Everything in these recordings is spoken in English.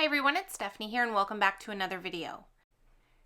Hi everyone, it's Stephanie here and welcome back to another video.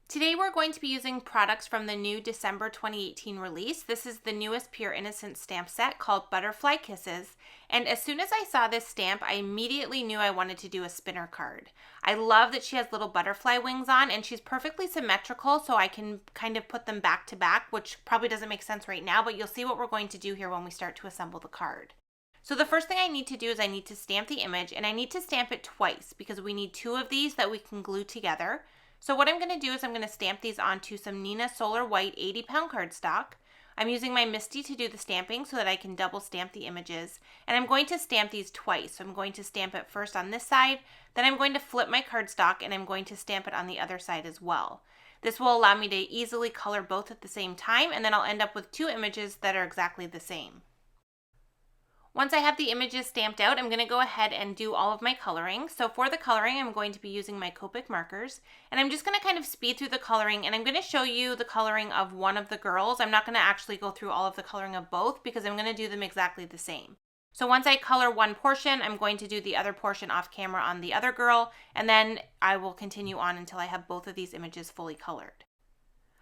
Today we're going to be using products from the new December 2018 release. This is the newest Pure Innocence stamp set called Butterfly Kisses, and as soon as I saw this stamp, I immediately knew I wanted to do a spinner card. I love that she has little butterfly wings on and she's perfectly symmetrical, so I can kind of put them back to back, which probably doesn't make sense right now, but you'll see what we're going to do here when we start to assemble the card. So the first thing I need to do is I need to stamp the image, and I need to stamp it twice because we need two of these that we can glue together. So what I'm going to do is I'm going to stamp these onto some Neenah Solar White 80-pound cardstock. I'm using my MISTI to do the stamping so that I can double stamp the images, and I'm going to stamp these twice. So I'm going to stamp it first on this side, then I'm going to flip my cardstock and I'm going to stamp it on the other side as well. This will allow me to easily color both at the same time, and then I'll end up with two images that are exactly the same. Once I have the images stamped out, I'm going to go ahead and do all of my coloring. So for the coloring, I'm going to be using my Copic markers, and I'm just going to kind of speed through the coloring, and I'm going to show you the coloring of one of the girls. I'm not going to actually go through all of the coloring of both because I'm going to do them exactly the same. So once I color one portion, I'm going to do the other portion off camera on the other girl, and then I will continue on until I have both of these images fully colored.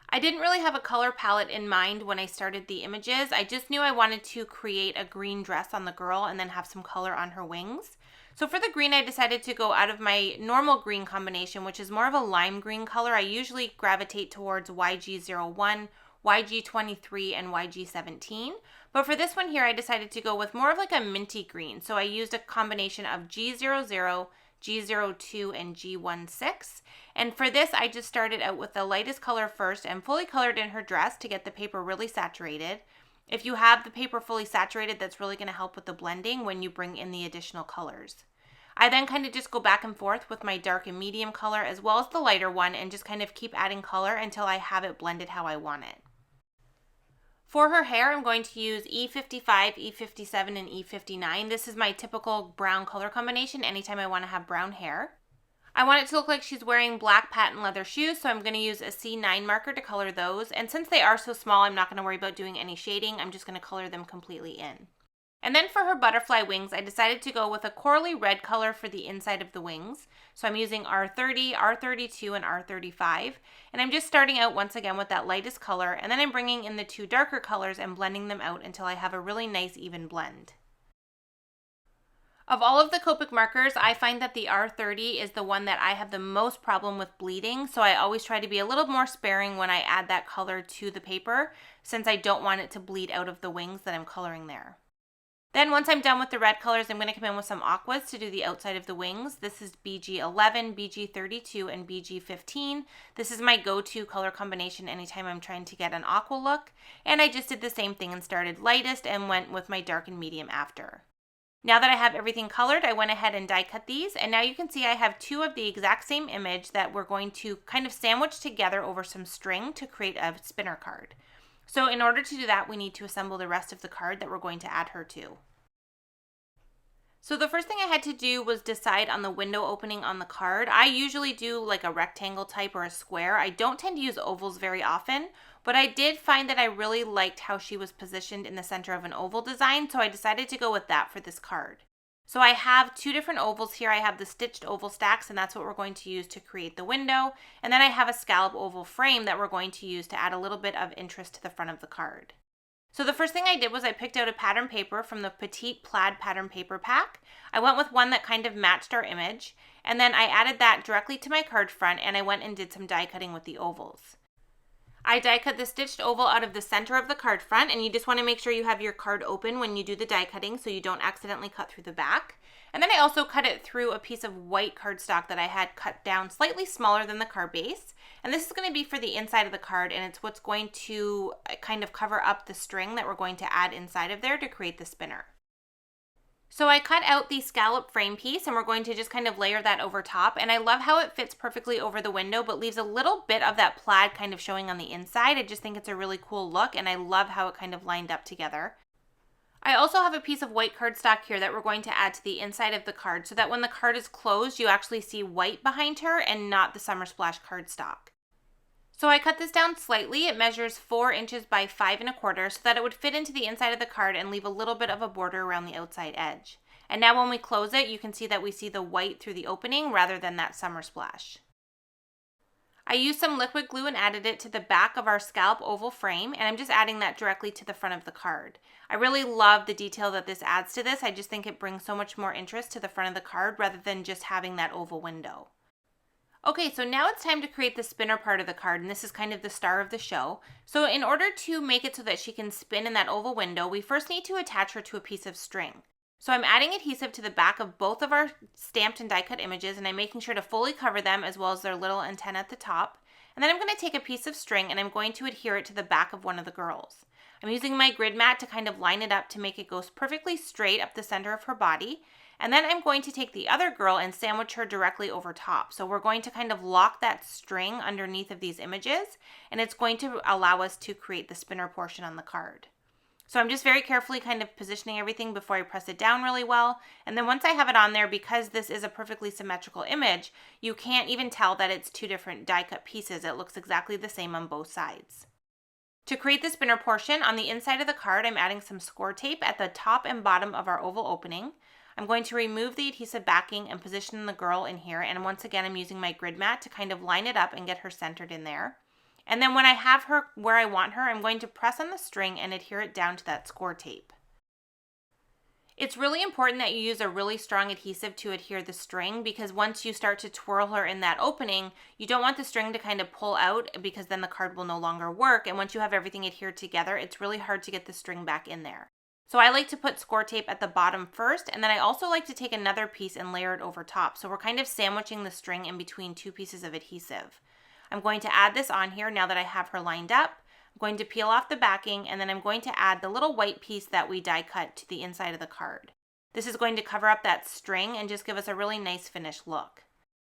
I didn't really have a color palette in mind when I started the images. I just knew I wanted to create a green dress on the girl and then have some color on her wings. So for the green, I decided to go out of my normal green combination, which is more of a lime green color. I usually gravitate towards YG01, YG23, and YG17. But for this one here, I decided to go with more of like a minty green. So I used a combination of G00, G02, and G16. And for this, I just started out with the lightest color first and fully colored in her dress to get the paper really saturated. If you have the paper fully saturated, that's really going to help with the blending when you bring in the additional colors. I then kind of just go back and forth with my dark and medium color as well as the lighter one and just kind of keep adding color until I have it blended how I want it. For her hair, I'm going to use E55, E57, and E59. This is my typical brown color combination anytime I want to have brown hair. I want it to look like she's wearing black patent leather shoes, so I'm going to use a C9 marker to color those. And since they are so small, I'm not going to worry about doing any shading. I'm just going to color them completely in. And then for her butterfly wings, I decided to go with a corally red color for the inside of the wings. So I'm using R30, R32, and R35. And I'm just starting out once again with that lightest color, and then I'm bringing in the two darker colors and blending them out until I have a really nice even blend. Of all of the Copic markers, I find that the R30 is the one that I have the most problem with bleeding, so I always try to be a little more sparing when I add that color to the paper, since I don't want it to bleed out of the wings that I'm coloring there. Then once I'm done with the red colors, I'm going to come in with some aquas to do the outside of the wings. This is BG11, BG32, and BG15. This is my go-to color combination anytime I'm trying to get an aqua look, and I just did the same thing and started lightest and went with my dark and medium after. Now that I have everything colored, I went ahead and die cut these, and now you can see I have two of the exact same image that we're going to kind of sandwich together over some string to create a spinner card. So in order to do that, we need to assemble the rest of the card that we're going to add her to. So the first thing I had to do was decide on the window opening on the card. I usually do like a rectangle type or a square. I don't tend to use ovals very often, but I did find that I really liked how she was positioned in the center of an oval design, so I decided to go with that for this card. So I have two different ovals here. I have the stitched oval stacks, and that's what we're going to use to create the window. And then I have a scallop oval frame that we're going to use to add a little bit of interest to the front of the card. So the first thing I did was I picked out a pattern paper from the Petite Plaid pattern paper pack. I went with one that kind of matched our image, and then I added that directly to my card front, and I went and did some die cutting with the ovals. I die cut the stitched oval out of the center of the card front, and you just want to make sure you have your card open when you do the die cutting so you don't accidentally cut through the back. And then I also cut it through a piece of white cardstock that I had cut down slightly smaller than the card base. And this is going to be for the inside of the card, and it's what's going to kind of cover up the string that we're going to add inside of there to create the spinner. So I cut out the scallop frame piece, and we're going to just kind of layer that over top, and I love how it fits perfectly over the window but leaves a little bit of that plaid kind of showing on the inside. I just think it's a really cool look, and I love how it kind of lined up together. I also have a piece of white cardstock here that we're going to add to the inside of the card so that when the card is closed, you actually see white behind her and not the Summer Splash cardstock. So I cut this down slightly. It measures 4 inches by 5 1/4 so that it would fit into the inside of the card and leave a little bit of a border around the outside edge. And now when we close it, you can see that we see the white through the opening rather than that summer splash. I used some liquid glue and added it to the back of our scallop oval frame, and I'm just adding that directly to the front of the card. I really love the detail that this adds to this. I just think it brings so much more interest to the front of the card rather than just having that oval window. Okay, so now it's time to create the spinner part of the card, and this is kind of the star of the show. So in order to make it so that she can spin in that oval window, we first need to attach her to a piece of string. So I'm adding adhesive to the back of both of our stamped and die cut images, and I'm making sure to fully cover them as well as their little antenna at the top. And then I'm going to take a piece of string and I'm going to adhere it to the back of one of the girls. I'm using my grid mat to kind of line it up to make it go perfectly straight up the center of her body. And then I'm going to take the other girl and sandwich her directly over top. So we're going to kind of lock that string underneath of these images, and it's going to allow us to create the spinner portion on the card. So I'm just very carefully kind of positioning everything before I press it down really well. And then once I have it on there, because this is a perfectly symmetrical image, you can't even tell that it's two different die cut pieces. It looks exactly the same on both sides. To create the spinner portion, on the inside of the card, I'm adding some score tape at the top and bottom of our oval opening. I'm going to remove the adhesive backing and position the girl in here. And once again, I'm using my grid mat to kind of line it up and get her centered in there. And then when I have her where I want her, I'm going to press on the string and adhere it down to that score tape. It's really important that you use a really strong adhesive to adhere the string, because once you start to twirl her in that opening, you don't want the string to kind of pull out, because then the card will no longer work. And once you have everything adhered together, it's really hard to get the string back in there. So I like to put score tape at the bottom first, and then I also like to take another piece and layer it over top. So we're kind of sandwiching the string in between two pieces of adhesive. I'm going to add this on here now that I have her lined up. I'm going to peel off the backing, and then I'm going to add the little white piece that we die cut to the inside of the card. This is going to cover up that string and just give us a really nice finished look.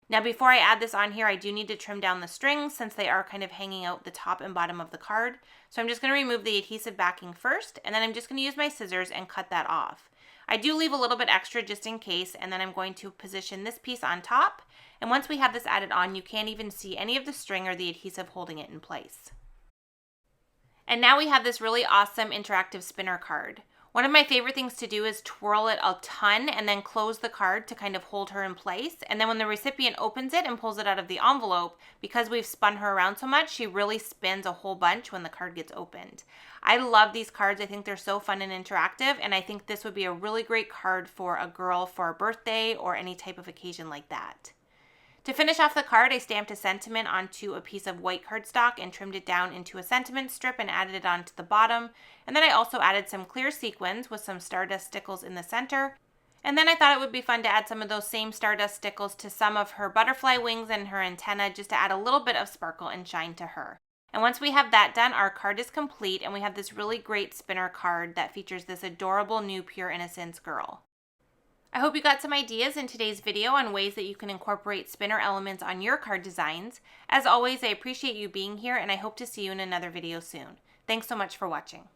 Now before I add this on here, I do need to trim down the strings since they are kind of hanging out the top and bottom of the card. So I'm just going to remove the adhesive backing first, and then I'm just going to use my scissors and cut that off. I do leave a little bit extra just in case, and then I'm going to position this piece on top. And once we have this added on, you can't even see any of the string or the adhesive holding it in place. And now we have this really awesome interactive spinner card. One of my favorite things to do is twirl it a ton and then close the card to kind of hold her in place. And then when the recipient opens it and pulls it out of the envelope, because we've spun her around so much, she really spins a whole bunch when the card gets opened. I love these cards. I think they're so fun and interactive, and I think this would be a really great card for a girl for a birthday or any type of occasion like that. To finish off the card, I stamped a sentiment onto a piece of white cardstock and trimmed it down into a sentiment strip and added it onto the bottom. And then I also added some clear sequins with some stardust stickles in the center. And then I thought it would be fun to add some of those same stardust stickles to some of her butterfly wings and her antenna, just to add a little bit of sparkle and shine to her. And once we have that done, our card is complete, and we have this really great spinner card that features this adorable new Pure Innocence girl. I hope you got some ideas in today's video on ways that you can incorporate spinner elements on your card designs. As always, I appreciate you being here, and I hope to see you in another video soon. Thanks so much for watching.